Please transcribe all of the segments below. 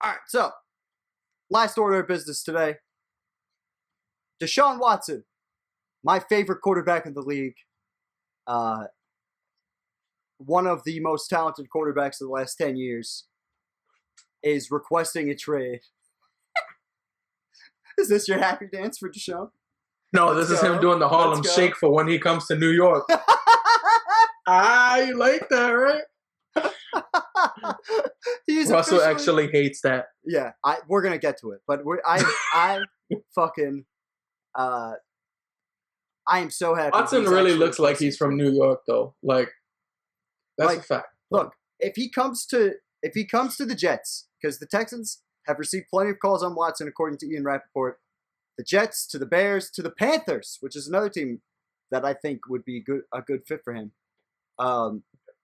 All right, so last order of business today. Deshaun Watson, my favorite quarterback in the league. One of the most talented quarterbacks of the last 10 years, is requesting a trade. Is this your happy dance for Deshaun? No, this is him doing the Harlem Shake for when he comes to New York. You like that, right? Russell actually hates that. Yeah, we're gonna get to it, but I am so happy. Watson really looks like he's from New York, though. Like, that's a fact. Look, if he comes to the Jets, because the Texans have received plenty of calls on Watson, according to Ian Rappaport. The Jets to the Bears to the Panthers, which is another team that I think would be a good fit for him.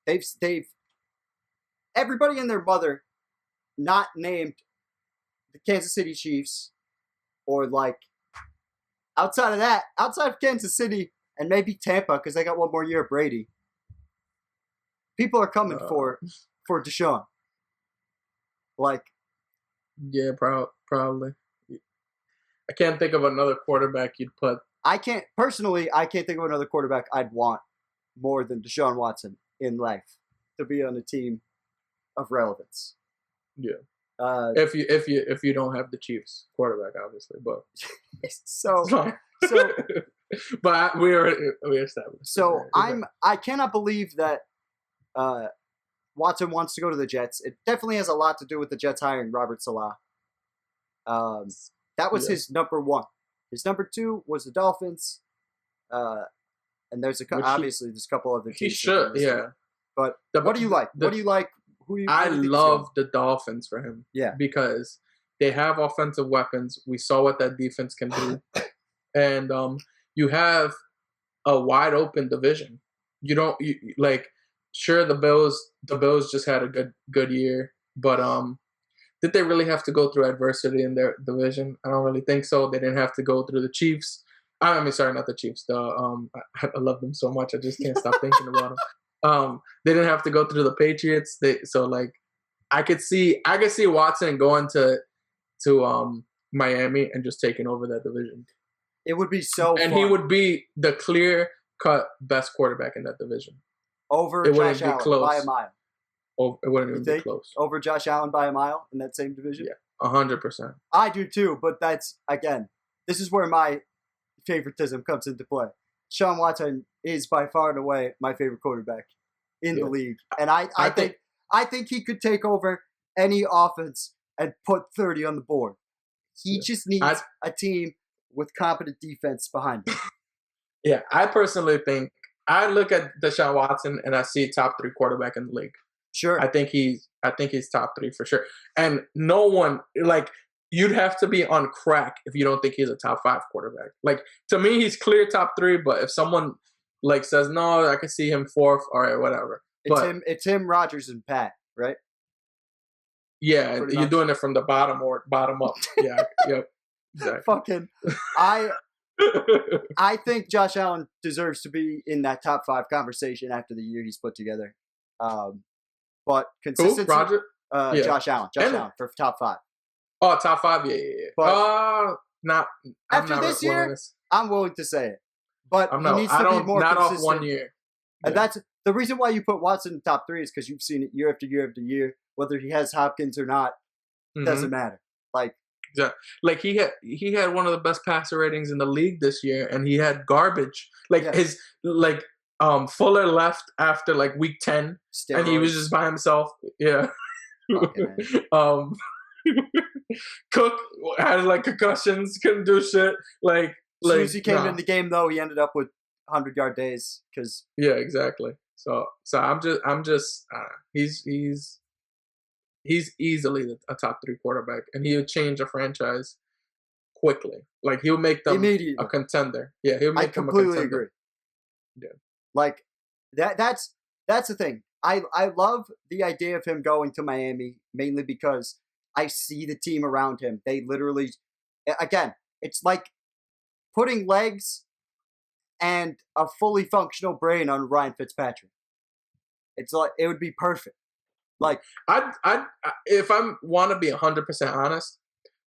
They've everybody and their mother not named the Kansas City Chiefs, or like outside of Kansas City and maybe Tampa, because they got one more year of Brady. People are coming for Deshaun. Like, yeah, probably. I can't think of another quarterback you'd put. I can't think of another quarterback I'd want more than Deshaun Watson in life to be on a team of relevance. Yeah. If you don't have the Chiefs quarterback, obviously, but but we established. So I cannot believe that Watson wants to go to the Jets. It definitely has a lot to do with the Jets hiring Robert Saleh. That was his number one. His number two was the Dolphins. And there's there's a couple other teams. He should, yeah. But what do you like? What do you like? I love the Dolphins for him. Yeah. Because they have offensive weapons. We saw what that defense can do. And you have a wide open division. Sure, the Bills just had a good year, but did they really have to go through adversity in their division? I don't really think so. They didn't have to go through the Chiefs. I mean, sorry, not the Chiefs. I love them so much, I just can't stop thinking about them. They didn't have to go through the Patriots. I could see Watson going to Miami and just taking over that division. It would be so fun. He would be the clear-cut best quarterback in that division. Over Josh Allen by a mile. It wouldn't even be close. Over Josh Allen by a mile in that same division? Yeah, 100%. I do too, but that's, again, this is where my favoritism comes into play. Deshaun Watson is by far and away my favorite quarterback in the league. And I think he could take over any offense and put 30 on the board. He just needs a team with competent defense behind him. Yeah, I personally think I look at Deshaun Watson and I see top 3 quarterback in the league. Sure. I think he's top 3 for sure. And no one, you'd have to be on crack if you don't think he's a top 5 quarterback. To me, he's clear top 3, but if someone says, no, I can see him 4th, all right, whatever. It's him, Rodgers, and Pat, right? Yeah, you're doing it from the bottom up. Yeah, yep. Exactly. I think Josh Allen deserves to be in that top 5 conversation after the year he's put together. But consistency. Who, Roger? Josh Allen for top 5. Oh, top 5, yeah. But after this year, I'm willing to say it. But he needs to be more consistent. Not off 1 year. And that's the reason why you put Watson in top 3 is because you've seen it year after year after year. Whether he has Hopkins or not, doesn't matter. Exactly. He had one of the best passer ratings in the league this year, and he had garbage. Fuller left after week 10, steroids. And he was just by himself. Yeah. Cook had concussions, couldn't do shit. As soon as he came in the game, though, he ended up with 100-yard days. Yeah, exactly. So he's easily a top 3 quarterback, and he'll change a franchise quickly. He'll make them a contender. Yeah, he'll make them a contender. I completely agree. Yeah. That's the thing. I love the idea of him going to Miami, mainly because I see the team around him. They literally, again, it's like putting legs and a fully functional brain on Ryan Fitzpatrick. It's it would be perfect. Like, I if I want to be 100% honest,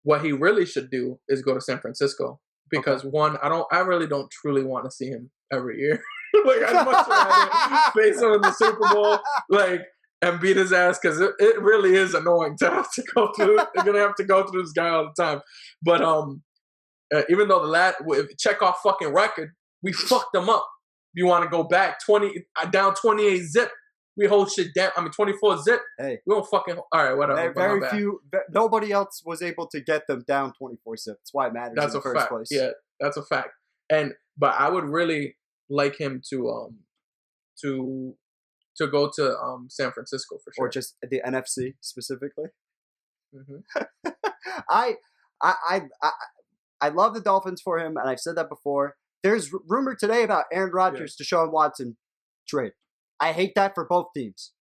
what he really should do is go to San Francisco because one, I really don't truly want to see him every year. Like, I'd much rather face him in the Super Bowl, like, and beat his ass because it really is annoying to have to go through. They're gonna have to go through this guy all the time. But even though check off fucking record, we fucked them up. You want to go back down 28 zip? We hold shit down. 24 zip. Hey, we don't fucking. All right, whatever. Very few. Nobody else was able to get them down 24 zip. That's why it matters. That's in the first fact. place. Yeah, that's a fact. But I would really like him to go to San Francisco for sure, or just the NFC specifically. Mm-hmm. I love the Dolphins for him, and I've said that before. There's rumor today about Aaron Rodgers, Deshaun Watson trade. I hate that for both teams.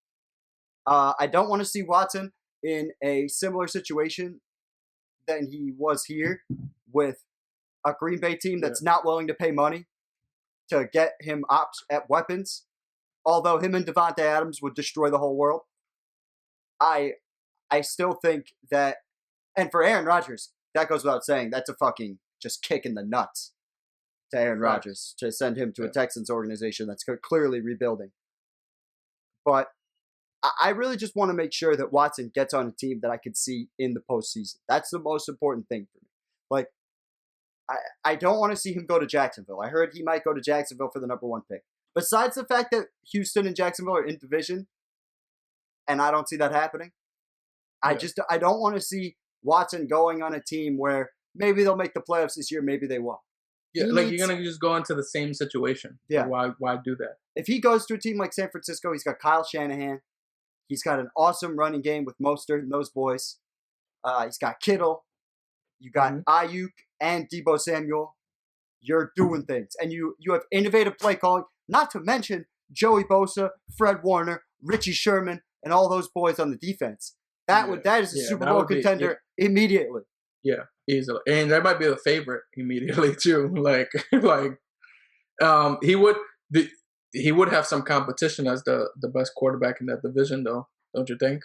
I don't want to see Watson in a similar situation than he was here with a Green Bay team that's not willing to pay money to get him at weapons. Although him and Devontae Adams would destroy the whole world. I still think that, and for Aaron Rodgers, that goes without saying, that's a fucking just kick in the nuts to Aaron Rodgers to send him to a Texans organization that's clearly rebuilding. But I really just want to make sure that Watson gets on a team that I could see in the postseason. That's the most important thing for me. Like, I don't want to see him go to Jacksonville. I heard he might go to Jacksonville for the number 1 pick. Besides the fact that Houston and Jacksonville are in division, and I don't see that happening, I don't want to see Watson going on a team where maybe they'll make the playoffs this year, maybe they won't. Yeah, you're going to just go into the same situation. Yeah. Why do that? If he goes to a team like San Francisco, he's got Kyle Shanahan. He's got an awesome running game with Mostert and those boys. He's got Kittle. You got Ayuk and Deebo Samuel. You're doing things. And you have innovative play calling, not to mention Joey Bosa, Fred Warner, Richie Sherman, and all those boys on the defense. That is a Super Bowl contender immediately. Yeah, easily. And that might be the favorite immediately too. He would have some competition as the best quarterback in that division, though, don't you think?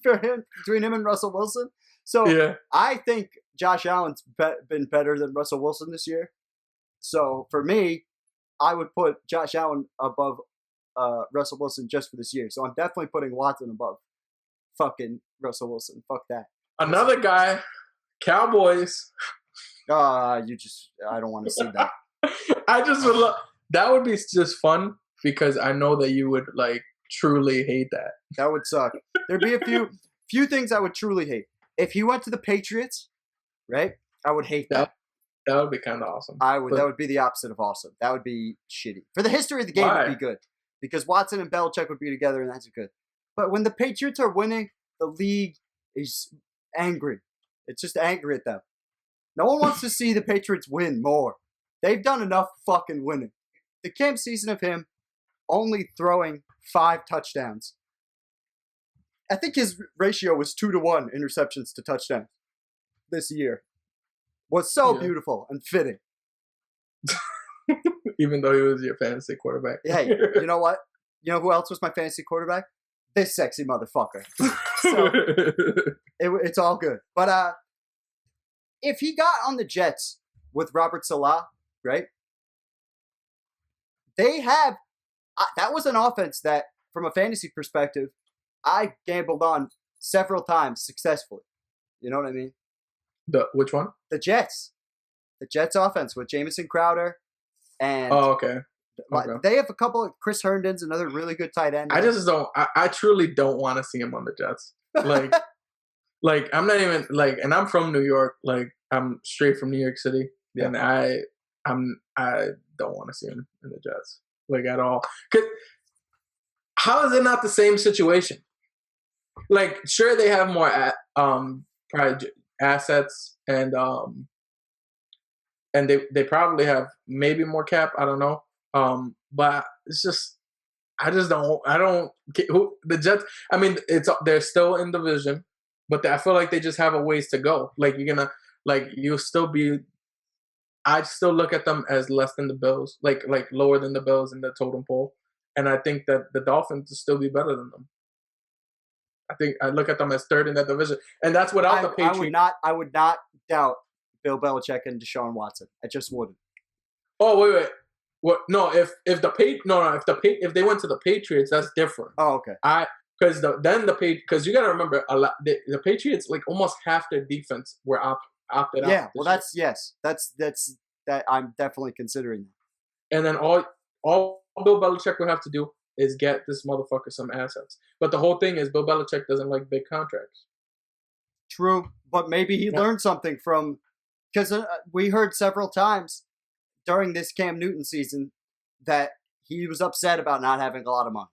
Between him and Russell Wilson. So I think Josh Allen's been better than Russell Wilson this year. So for me, I would put Josh Allen above Russell Wilson just for this year. So I'm definitely putting Watson above fucking Russell Wilson. Fuck that. Another guy, Cowboys. I don't want to see that. I just would love that. Would be just fun because I know that you would truly hate that. That would suck. There'd be a few things I would truly hate. If he went to the Patriots, right? I would hate that. That would be kind of awesome. That would be the opposite of awesome. That would be shitty. For the history of the game, it would be good because Watson and Belichick would be together, and that's good. But when the Patriots are winning, the league is angry. It's just angry at them. No one wants to see the Patriots win more. They've done enough fucking winning. The camp season of him only throwing 5 touchdowns. I think his ratio was 2-1 interceptions to touchdowns this year. Was so beautiful and fitting. Even though he was your fantasy quarterback. Hey, you know what? You know who else was my fantasy quarterback? This sexy motherfucker. So, it's all good. But if he got on the Jets with Robert Salah, right? They have that was an offense that, from a fantasy perspective, I gambled on several times successfully. You know what I mean? Which one? The Jets. The Jets offense with Jamison Crowder and okay. They have a couple of Chris Herndon's, another really good tight end. I just don't. I truly don't want to see him on the Jets. I'm not even and I'm from New York. I'm straight from New York City, and I don't want to see him in the Jets at all. 'Cause how is it not the same situation? Sure, they have more probably assets and they probably have maybe more cap. I don't know. But it's just I don't get who the Jets. I mean, they're still in division, but I feel like they just have a ways to go. You're gonna you'll still be. I still look at them as less than the Bills, lower than the Bills in the totem pole. and I think that the Dolphins will still be better than them. I think I look at them as third in that division, and that's without the Patriots. I would not doubt Bill Belichick and Deshaun Watson. I just wouldn't. Oh wait. What? No, if they went to the Patriots, that's different. Oh, okay. Because because you got to remember the Patriots, like almost half their defense were opted out. Yeah, well, that's that I'm definitely considering. And then all Bill Belichick would have to do is get this motherfucker some assets. But the whole thing is Bill Belichick doesn't like big contracts. True, but maybe he learned something from, because we heard several times during this Cam Newton season that he was upset about not having a lot of money.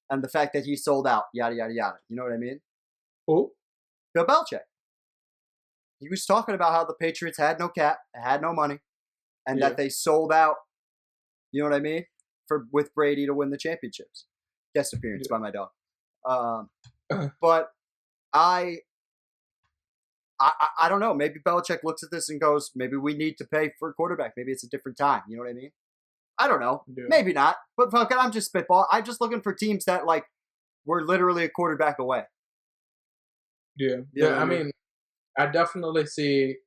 And the fact that he sold out, yada, yada, yada. You know what I mean? Who? Bill Belichick. He was talking about how the Patriots had no cap, had no money, and that they sold out, you know what I mean, with Brady to win the championships. Guest appearance by my dog. But I don't know. Maybe Belichick looks at this and goes, maybe we need to pay for a quarterback. Maybe it's a different time. You know what I mean? I don't know. Yeah. Maybe not. But fuck it, I'm just spitball. I'm just looking for teams that, like, were literally a quarterback away. Yeah. Yeah, I mean, I definitely see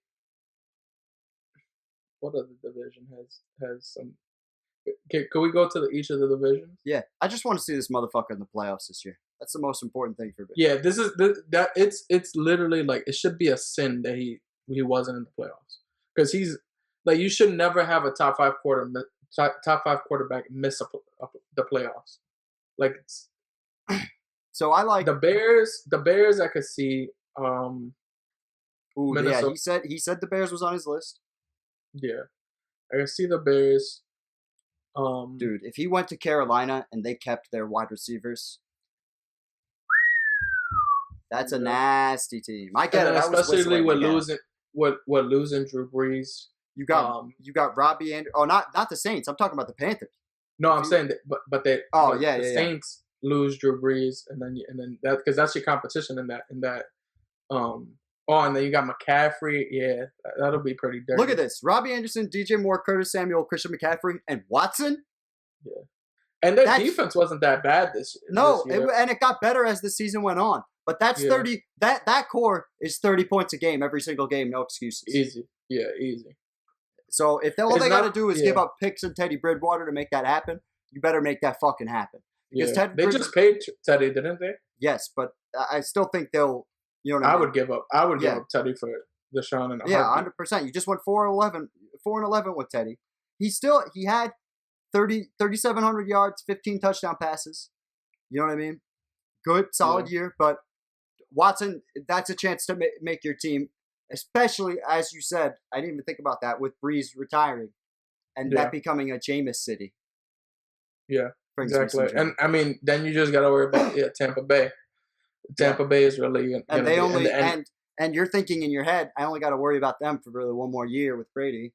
what other division has some. Can we go to each of the divisions? Yeah. I just want to see this motherfucker in the playoffs this year. That's the most important thing for me. Yeah, it's literally like it should be a sin that he wasn't in the playoffs, because he's like, you should never have a top five quarterback miss the playoffs. Like, so I like the Bears. The Bears, I could see. Yeah, he said the Bears was on his list. Yeah, I can see the Bears. Dude, if he went to Carolina and they kept their wide receivers, that's a nasty team. I get it. Especially with losing Drew Brees. You got Robbie Anderson. Oh, not the Saints. I'm talking about the Panthers. No, I'm saying that, but they. The Saints lose Drew Brees, and then that, because that's your competition in that. And then you got McCaffrey. Yeah, that'll be pretty dirty. Look at this: Robbie Anderson, DJ Moore, Curtis Samuel, Christian McCaffrey, and Watson. Yeah, and their defense wasn't that bad this year. No, and it got better as the season went on. But that's 30. That core is 30 points a game every single game. No excuses. Easy. Yeah, easy. So if all they got to do is give up picks and Teddy Bridgewater to make that happen, you better make that fucking happen. Because they just paid Teddy, didn't they? Yes, but I still think they'll. You know what I mean? would give up. I would give up Teddy for Deshaun and 100%. You just went 4-11 with Teddy. He had 3,700 yards, 15 touchdown passes. You know what I mean? Good, solid year, but Watson, that's a chance to make your team, especially, as you said, I didn't even think about that, with Breeze retiring and that becoming a Jameis city. Yeah, exactly. And, I mean, then you just got to worry about Tampa Bay. Tampa Bay is really... And they only... And you're thinking in your head, I only got to worry about them for really one more year with Brady.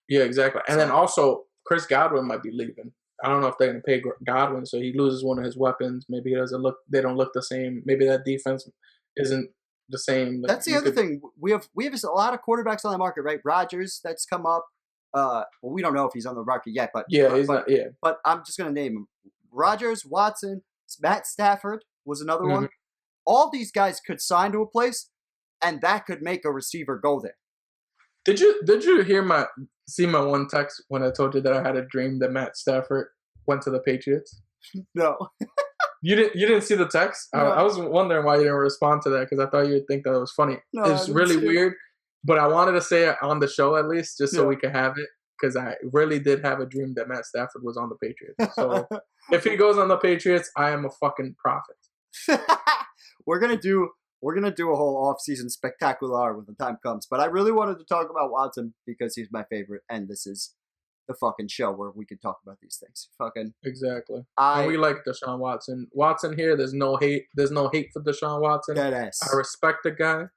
Yeah, exactly. And then also, Chris Godwin might be leaving. I don't know if they're going to pay Godwin, so he loses one of his weapons. Maybe he doesn't look. They don't look the same. Maybe that defense isn't the same. That's the other thing. We have a lot of quarterbacks on the market, right? Rodgers, that's come up. Well, we don't know if he's on the market yet, but he's not. Yeah, but I'm just going to name him: Rodgers, Watson, Matt Stafford was another one. All these guys could sign to a place, and that could make a receiver go there. Did you see my one text when I told you that I had a dream that Matt Stafford went to the Patriots? No. You didn't see the text? No. I was wondering why you didn't respond to that, because I thought you would think that was funny. No, it's really weird, but I wanted to say it on the show at least, just so we could have it, because I really did have a dream that Matt Stafford was on the Patriots. So if he goes on the Patriots, I am a fucking prophet. We're gonna do a whole off-season spectacular when the time comes. But I really wanted to talk about Watson because he's my favorite, and this is the fucking show where we can talk about these things. Fucking exactly. And we like Deshaun Watson. Watson here. There's no hate. There's no hate for Deshaun Watson. Deadass. I respect the guy.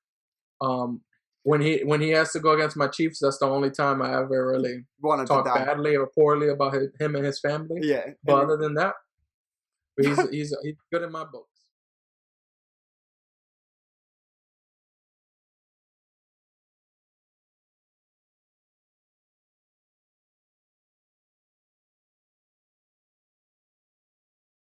When he has to go against my Chiefs, that's the only time I ever really talk badly or poorly about him and his family. Yeah. But other than that, he's good in my book.